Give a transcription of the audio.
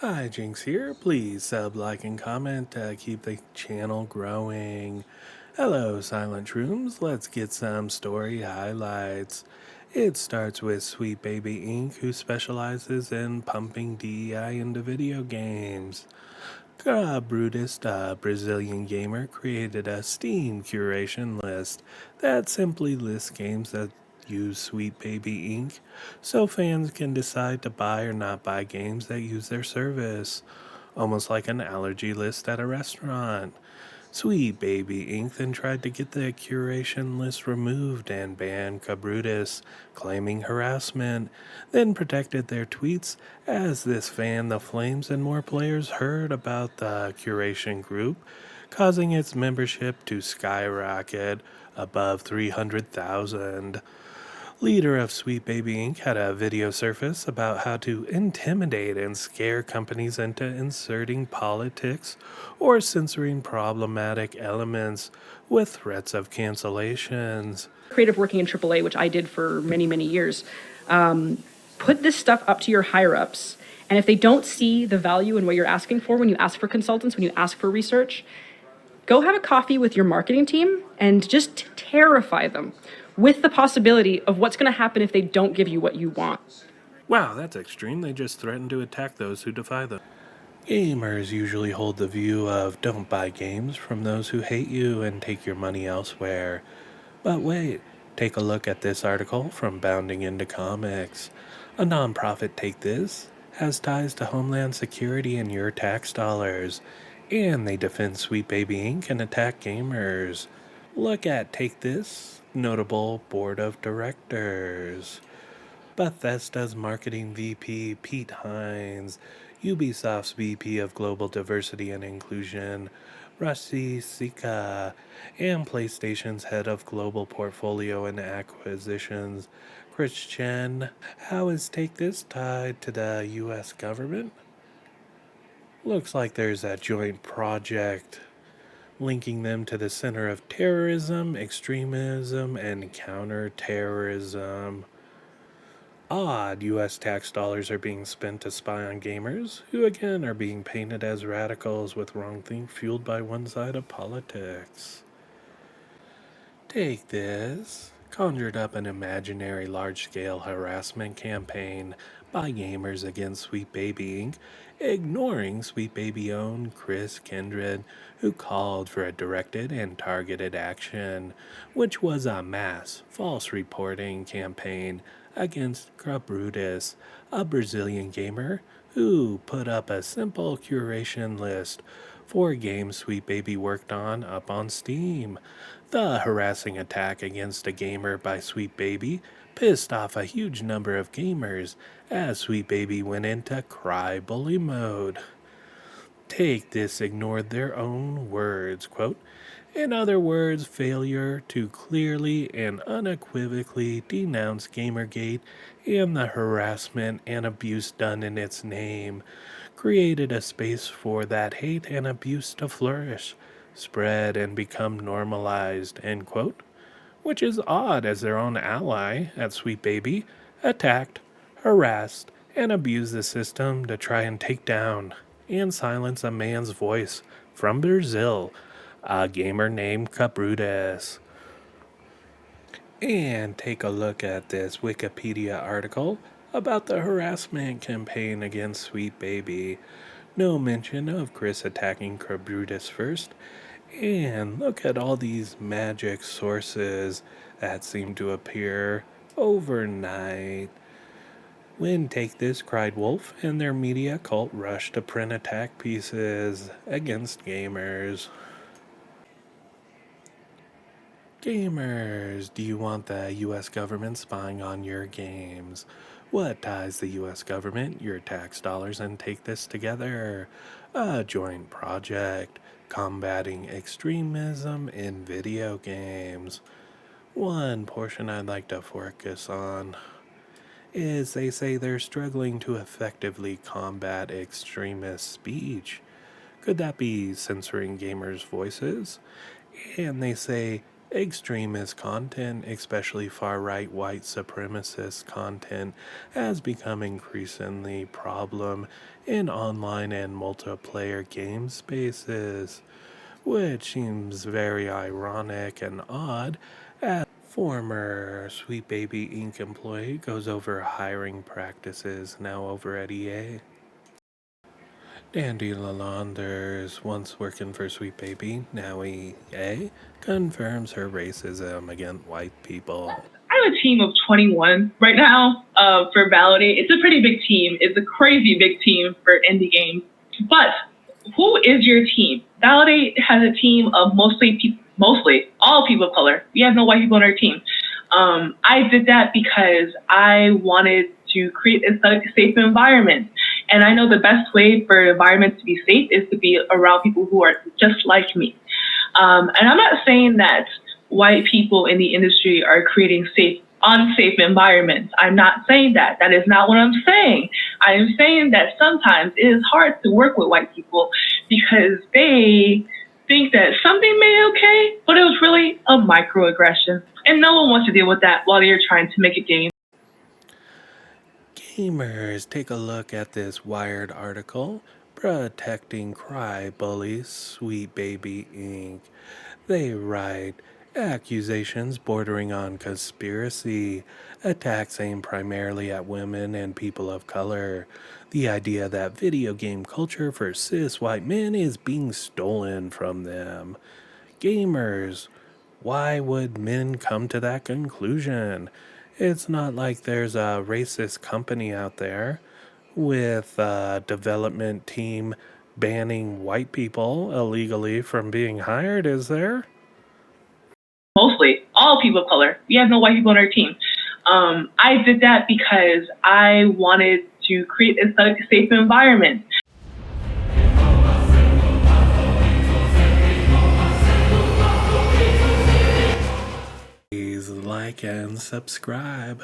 HiJinx here. Please sub, like, and comment to keep the channel growing. Hello, Silent Shrooms. Let's get some story highlights. It starts with Sweet Baby Inc., who specializes in pumping DEI into video games. Brutus, a Brazilian gamer, created a Steam curation list that simply lists games that use Sweet Baby Inc. so fans can decide to buy or not buy games that use their service, almost like an allergy list at a restaurant. Sweet Baby Inc. then tried to get the curation list removed and banned Cabrutus, claiming harassment, then protected their tweets as this fanned the flames and more players heard about the curation group, causing its membership to skyrocket above 300,000. Leader of Sweet Baby Inc. had a video surface about how to intimidate and scare companies into inserting politics or censoring problematic elements with threats of cancellations. Creative working in AAA, which I did for many, many years, put this stuff up to your higher ups. And if they don't see the value in what you're asking for when you ask for consultants, when you ask for research, go have a coffee with your marketing team and just terrify them with the possibility of what's going to happen if they don't give you what you want. Wow, that's extreme. They just threaten to attack those who defy them. Gamers usually hold the view of don't buy games from those who hate you and take your money elsewhere. But wait, take a look at this article from Bounding into Comics. A nonprofit Take This has ties to Homeland Security and your tax dollars, and they defend Sweet Baby Inc. and attack gamers. Look at Take This notable board of directors. Bethesda's marketing VP Pete Hines, Ubisoft's VP of Global Diversity and Inclusion Rashi Sika, and PlayStation's head of Global Portfolio and Acquisitions Chris Chen. How is Take This tied to the US government? Looks like there's a joint project linking them to the Center of Terrorism, Extremism, and Counterterrorism. Odd, US tax dollars are being spent to spy on gamers, who again are being painted as radicals with wrongthink fueled by one side of politics. Take This conjured up an imaginary large-scale harassment campaign by gamers against Sweet Baby Inc., ignoring Sweet Baby own Chris Kindred, who called for a directed and targeted action, which was a mass false reporting campaign against Brutus, a Brazilian gamer who put up a simple curation list for games Sweet Baby worked on up on Steam. The harassing attack against a gamer by Sweet Baby pissed off a huge number of gamers as Sweet Baby went into cry bully mode. Take This ignored their own words, quote, in other words, failure to clearly and unequivocally denounce Gamergate and the harassment and abuse done in its name created a space for that hate and abuse to flourish, spread, and become normalized, end quote. Which is odd as their own ally at Sweet Baby attacked, harassed, and abused the system to try and take down and silence a man's voice from Brazil, a gamer named Cabrutus. And take a look at this Wikipedia article about the harassment campaign against Sweet Baby. No mention of Chris attacking Cabrutus first. And look at all these magic sources that seem to appear overnight. When Take This cried wolf and their media cult rushed to print attack pieces against gamers. Gamers, do you want the US government spying on your games? What ties the US government, your tax dollars, and Take This together? A joint project combating extremism in video games. One portion I'd like to focus on is they say they're struggling to effectively combat extremist speech. Could that be censoring gamers' voices? And they say Extremist content, especially far right white supremacist content, has become increasingly a problem in online and multiplayer game spaces, which seems very ironic and odd as former Sweet Baby Inc. employee goes over hiring practices now over at EA. Dandy Lalanders, once working for Sweet Baby, now EA, confirms her racism against white people. I have a team of 21 right now for Validate. It's a pretty big team. It's a crazy big team for indie games. But who is your team? Validate has a team of mostly all people of color. We have no white people on our team. I did that because I wanted to create a safe environment. And I know the best way for environments to be safe is to be around people who are just like me. And I'm not saying that white people in the industry are creating unsafe environments. I'm not saying that. That is not what I'm saying. I am saying that sometimes it is hard to work with white people because they think that something may be okay, but it was really a microaggression. And no one wants to deal with that while you're trying to make a game. Gamers, take a look at this Wired article, Protecting Cry Bullies Sweet Baby Inc. They write, accusations bordering on conspiracy, attacks aimed primarily at women and people of color. The idea that video game culture for cis white men is being stolen from them. Gamers, why would men come to that conclusion? It's not like there's a racist company out there with a development team banning white people illegally from being hired, is there? Mostly all people of color. We have no white people on our team. I did that because I wanted to create a safe environment. Please like and subscribe.